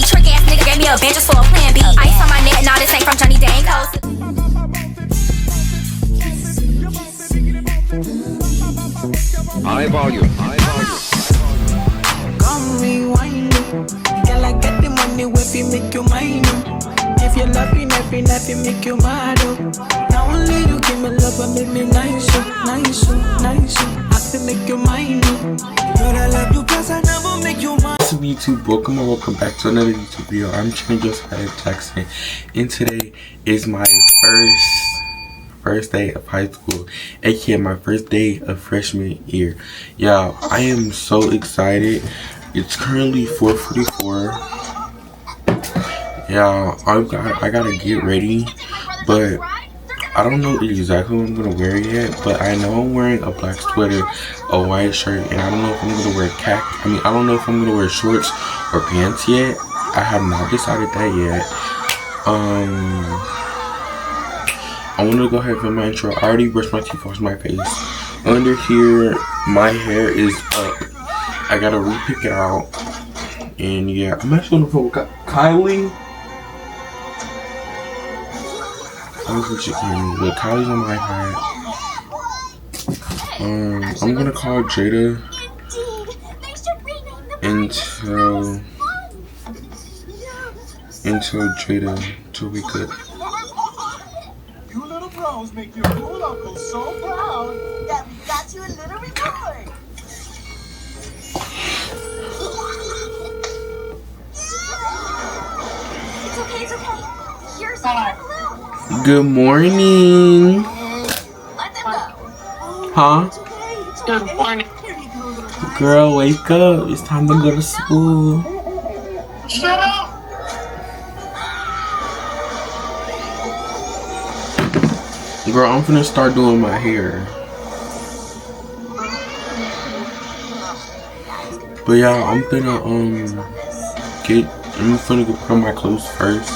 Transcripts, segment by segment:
Trick ass nigga gave me a bitch just for a plan B. Ice on my neck, nah, this ain't from Johnny Dangos. High volume. Come rewind it. Girl, I got the money if you make you mine. If you love me, nothing make you mad. Not only you give me love, but make me nice. I can make you mine. But I love you, plus I never make you mine. What's up YouTube? Welcome back to another YouTube video. I'm Josiah Jackson, and today is my first day of high school, aka my first day of freshman year. Yeah, I am so excited. It's currently 4:44. Yeah, I gotta get ready, but I don't know exactly what I'm gonna wear yet. But I know I'm wearing a black sweater, a white shirt, and I don't know if I'm gonna wear I don't know if I'm gonna wear shorts or pants yet. I have not decided that yet. I want to go ahead and film my intro. I already brushed my teeth, washed my face. Under here, my hair is up. I gotta re-pick it out. And yeah, I'm actually gonna put Kylie. I don't think she can hear me, but Kylie's on my iPad. I'm gonna call Jada until we could. You little bros make your cool uncle so proud that we got you a little reward. It's okay. Here's a blue. Good morning. Let them go. Huh? Good morning. Girl, wake up. It's time to go to school. Shut up. Girl, I'm finna start doing my hair. But yeah, I'm finna go put on my clothes first,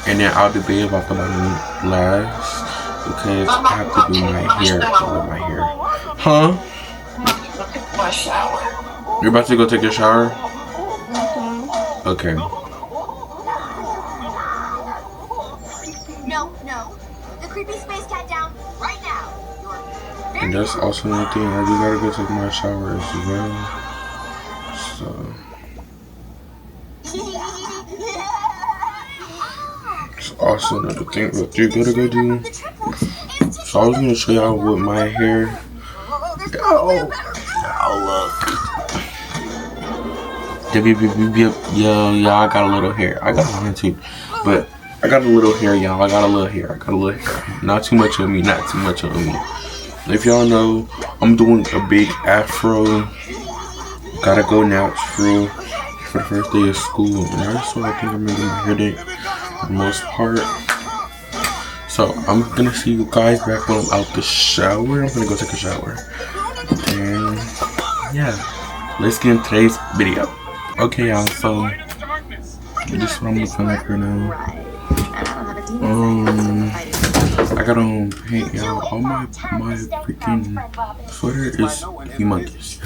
and then I'll debate about the last, because I have to do my hair with my hair. Huh? My shower. You're about to go take a shower? Okay. No. The creepy space cat down right now. And that's also another thing. I do gotta go take my shower as well. So it's also another thing that you gotta go do. So I was gonna show y'all what my hair. Oh, look. Yeah, I got a little hair. I got mine too, but I got a little hair, y'all. I got a little hair. Not too much of me. If y'all know, I'm doing a big afro. Gotta go natural for the first day of school. And that's what I think I'm gonna do my hair day for the most part. So I'm gonna see you guys back when I'm out the shower. I'm gonna go take a shower. And yeah, let's get into today's video. Okay, y'all, so this is what I'm looking like right now. I got on paint, y'all. All my freaking sweater is humongous.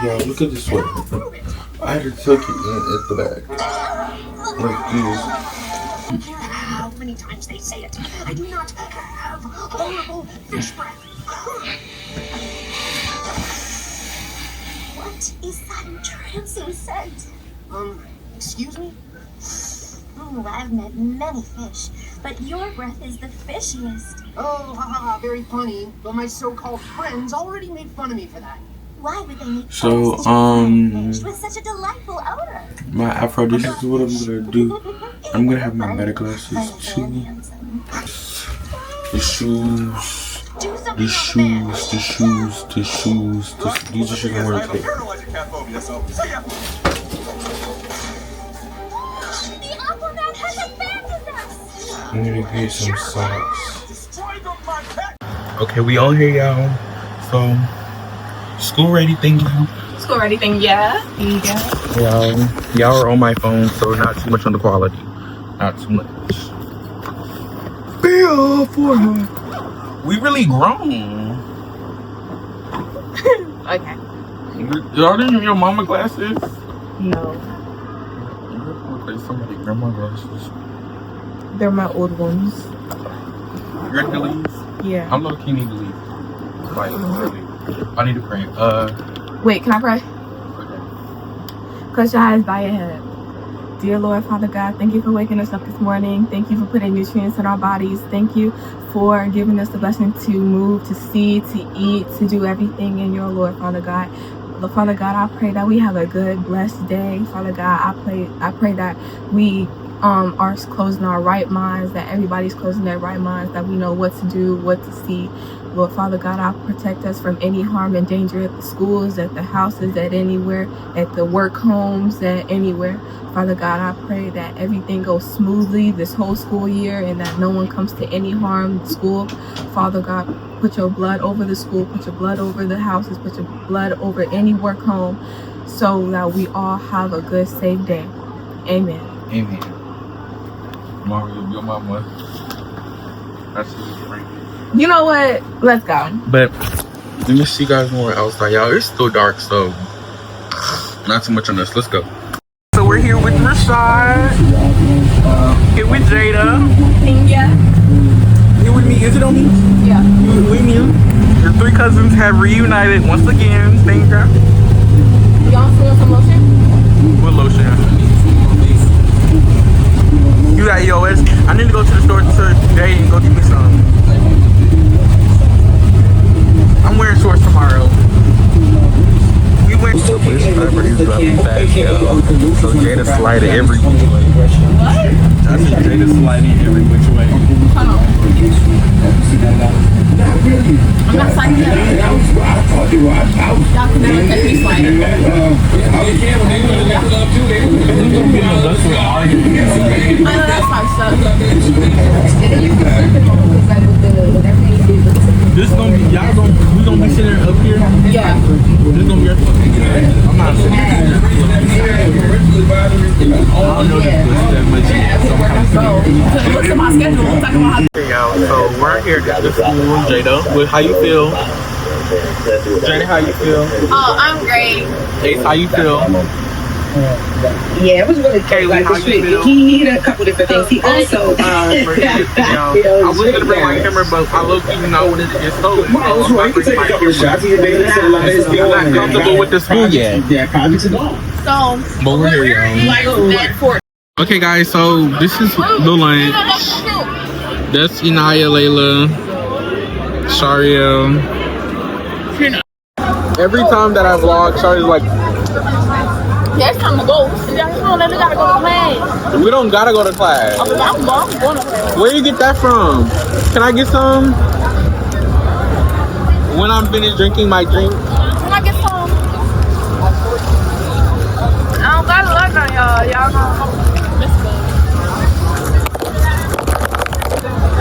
Yeah, look at this sweater. I had to tuck it in at the back. Like this. How many times they say it? I do not have horrible fish breath. What is that entrancing scent? Excuse me? Oh, I've met many fish, but your breath is the fishiest. Oh, haha, very funny. But my so-called friends already made fun of me for that. Why would they make So, fish with such a delightful odor? my afro, this is what I'm gonna do. I'm gonna have my meta glasses too. The shoes. These are shit I'm wearing today. I'm gonna get some socks. Okay, we on here, y'all. So, school ready, thank you. School ready thing, yeah. Y'all are on my phone, so not too much on the quality. Not too much. Bill for you. We really grown. Okay. Are they your mama glasses? No, Look like somebody grandma glasses. they're my old ones. You're to leave? Yeah. I'm low key need to leave. Like, really. I need to pray. Wait, can I pray? Okay. Close your eyes, bow your head. Dear Lord, Father God, thank you for waking us up this morning. Thank you for putting nutrients in our bodies. Thank you for giving us the blessing to move, to see, to eat, to do everything in your Lord, Father God. Lord, Father God, I pray that we have a good, blessed day. Father God, I pray that we are closing our right minds, that everybody's closing their right minds, that we know what to do, what to see. Lord, Father God, I protect us from any harm and danger at the schools, at the houses, at anywhere, at the work homes, at anywhere. Father God, I pray that everything goes smoothly this whole school year and that no one comes to any harm in school. Father God, put your blood over the school, put your blood over the houses, put your blood over any work home so that we all have a good, safe day. Amen. Amen. Mario, your mama. I see you right here. You know what? Let's go. But let me see you guys more outside. Y'all, it's still dark, so not too much on this. Let's go. So we're here with Rashad. Here with Jada. Yeah. Here with me. Is it on me? Yeah. Here with me. Your three cousins have reunited once again. Thank you. Y'all want some lotion? What lotion? You got EOS? I need to go to the store today and go get me some. I'm wearing shorts tomorrow. We went to this celebrity's dropping back, yo. So Jada sliding every which way. What? I said Jada sliding every which way. Hold on. I'm not sliding that. Y'all can never catch me sliding. I know that's my stuff. This gonna be, y'all gonna, we gonna be sitting up here? Yeah. This gonna be our fucking good. I'm not sitting here. I don't know this place that much yet, so I'm kind of sitting. Look at my schedule. I'm talking about how. Hey y'all, so we're here at the school, Jada. How you feel? Jada, how you feel? Oh, I'm great. Ace, how you feel? Yeah, it was really cool. Like, how you feel? he did a couple different things. He also, I was gonna bring my camera, but I low key not wanted to get stolen. you can take a couple of shots. He's I'm not comfortable with the school yet. Yeah, projects and all. So, But we're here, y'all. Okay, guys, so this is the lunch. That's Inaya, Layla, Shariel. Every time that I vlog, Shari's like, yeah, it's time to go. We gotta go to class. we don't gotta go to class. I'm going to class. Where you get that from? Can I get some? When I'm finished drinking my drink. Can I get some? I don't got a lot on y'all. Y'all know.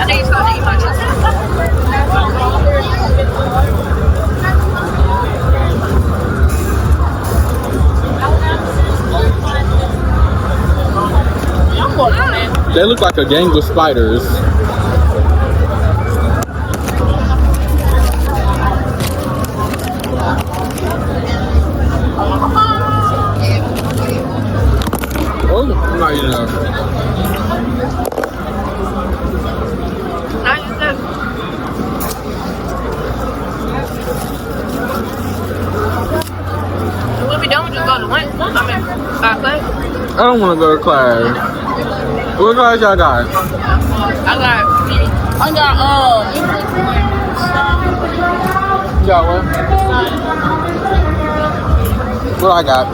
I think it's going to eat my chicken. They look like a gang of spiders. Oh, I'm not eating that. When we done, we just go to lunch. I mean, class. I don't want to go to class. What class y'all got? I got You got one? What I got?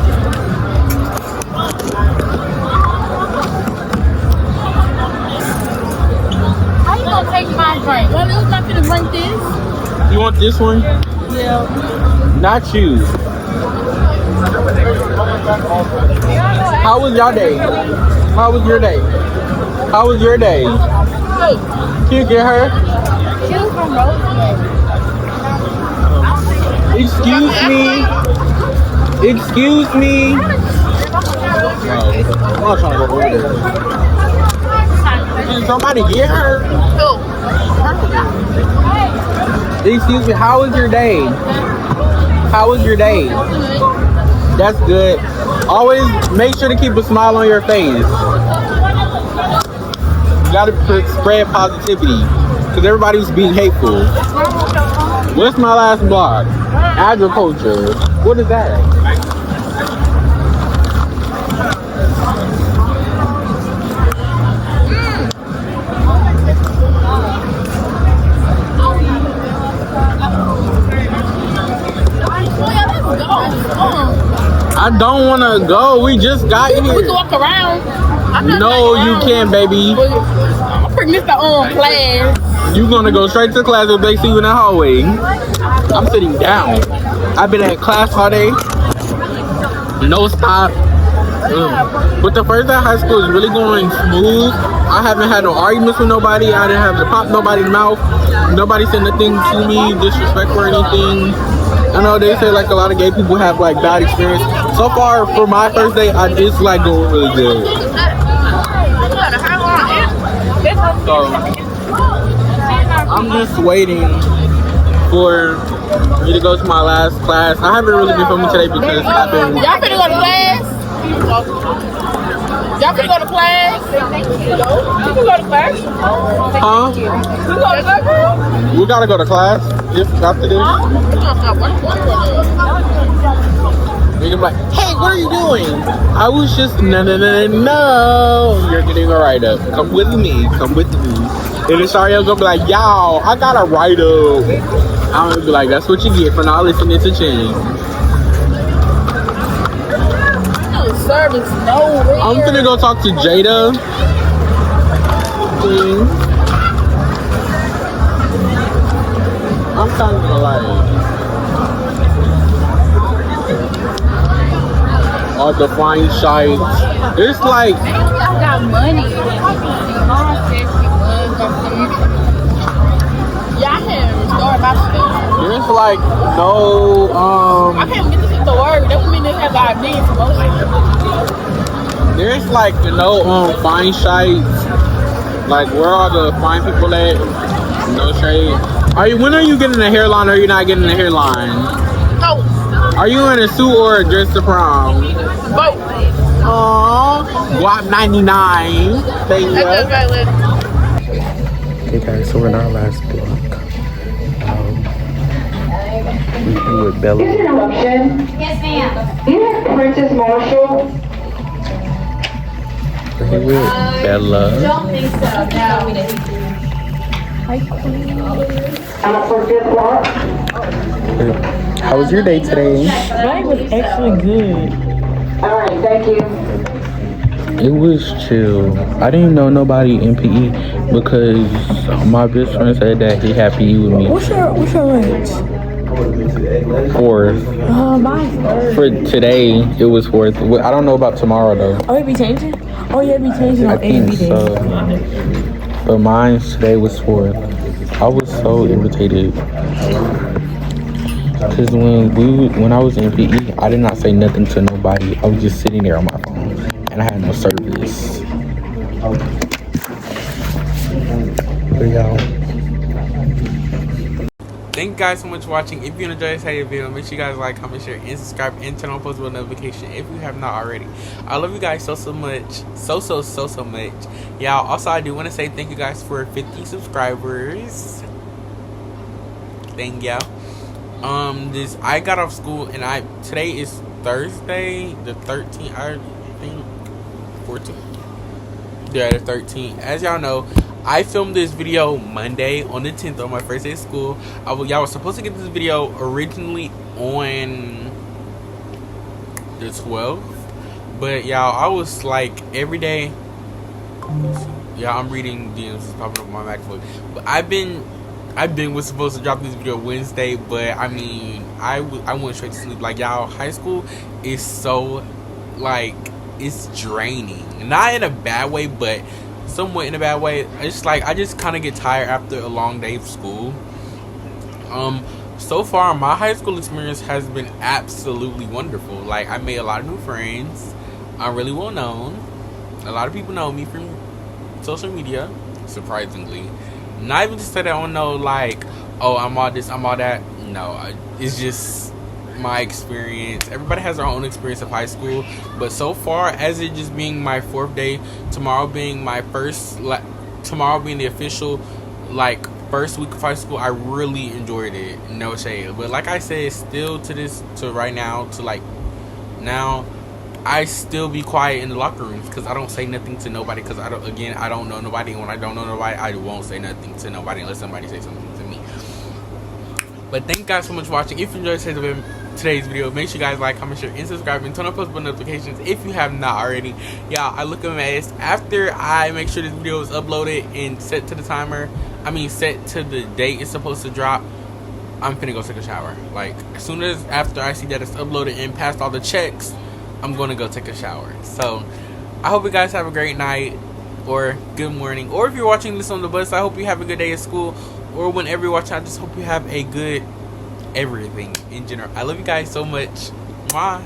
How you gonna take my drink? Well, it's not gonna drink this. You want this one? Yeah. Not you. How was your day? How was your day? How was your day? Can you get her? She was from Roseland. Excuse me. Excuse me. No, I'm not trying to go over there. Can somebody get her? Excuse me, how was your day? How was your day? That's good. Always make sure to keep a smile on your face. You gotta spread positivity because everybody's being hateful. What's my last block? Agriculture. What is that? I don't want to go. We just got here. We can walk around. No, you can't, baby. I'm bring this to class. You gonna go straight to class if they see you in the hallway. I'm sitting down. I've been at class all day. No stop. But the first day of high school is really going smooth. I haven't had no arguments with nobody. I didn't have to pop nobody's mouth. Nobody said nothing to me, disrespectful or anything. I know they say like a lot of gay people have like bad experience. So far for my first day, it's like going really good. So I'm just waiting for me to go to my last class. I haven't really been filming today because I've been. Y'all finna go to class? Y'all finna go to class? You can go to class. Huh? You go to class? We gotta go to class just after this. You're gonna be like, hey, what are you doing? I was just no. You're getting a write up. Come with me. Come with me. And then Shariel gonna be like, y'all, I got a write up. I'm gonna be like, that's what you get for not listening to Chinny. Service nowhere. I'm gonna go talk to Jada. I'm kind of like all the fine sites. It's like I got money. Yeah, I can't restore my stuff. there's like no I can't get this to work. That would mean they have our needs promotion. there's like no fine sites. Like where are the fine people at? No shade. When are you getting a hairline or are you not getting a hairline? Oh. Are you in a suit or a dress to prom? Both. Aww. WAP 99. Thank you. Okay guys, so we're in our last block. We're here with Bella. Interruption. Yes, ma'am. Do you have Princess Marshall? We're here with Bella. Don't think so. No. Out for 5th block. How was your day today? Mine was actually good. All right, thank you. It was chill. I didn't know nobody in PE because my best friend said that he had PE with me. What's your lunch? 4th. Mine's third. For today, it was 4th. I don't know about tomorrow though. Oh, it be changing? Oh, yeah, it be changing I on think AB days. so. But mine today was 4th. I was so irritated. Because when I was in PE, I did not say nothing to nobody. I was just sitting there on my phone. And I had no service. But y'all. Thank you guys so much for watching. If you enjoyed this video, make sure you guys like, comment, share, and subscribe, and turn on post bell notification if you have not already. I love you guys so much. So much. Y'all, also I do want to say thank you guys for 50 subscribers. Thank y'all. I got off school and today is Thursday, the 13th, I think 14th. Yeah, the 13th. As y'all know, I filmed this video Monday on the 10th on my first day of school. Y'all were supposed to get this video originally on the 12th, but y'all, I was like every day. Yeah, I'm reading DMs popping up on my MacBook, but was supposed to drop this video Wednesday, but I mean, I went straight to sleep. Like y'all, high school is so like it's draining, not in a bad way, but somewhat in a bad way. It's like I just kind of get tired after a long day of school. So far my high school experience has been absolutely wonderful. Like I made a lot of new friends. I'm really well known. A lot of people know me from social media, surprisingly. Not even to say that I don't know, like, oh, I'm all this, I'm all that. No, it's just my experience. Everybody has their own experience of high school, but so far, as it just being my 4th day, tomorrow being my tomorrow being the official first week of high school, I really enjoyed it. No shade, but like I said, still to right now, now, I still be quiet in the locker rooms because I don't say nothing to nobody because I don't know nobody, and when I don't know nobody, I won't say nothing to nobody unless somebody says something to me. But thank you guys so much for watching. If you enjoyed today's video, make sure you guys like, comment, share, and subscribe, and turn on post button notifications if you have not already. Y'all, I look a mess. After I make sure this video is uploaded and set to the set to the date it's supposed to drop, I'm finna go take a shower. Like, as soon as after I see that it's uploaded and passed all the checks, I'm gonna go take a shower. So I hope you guys have a great night or good morning, or if you're watching this on the bus, I hope you have a good day at school, or whenever you're watching, I just hope you have a good everything in general. I love you guys so much. Mwah.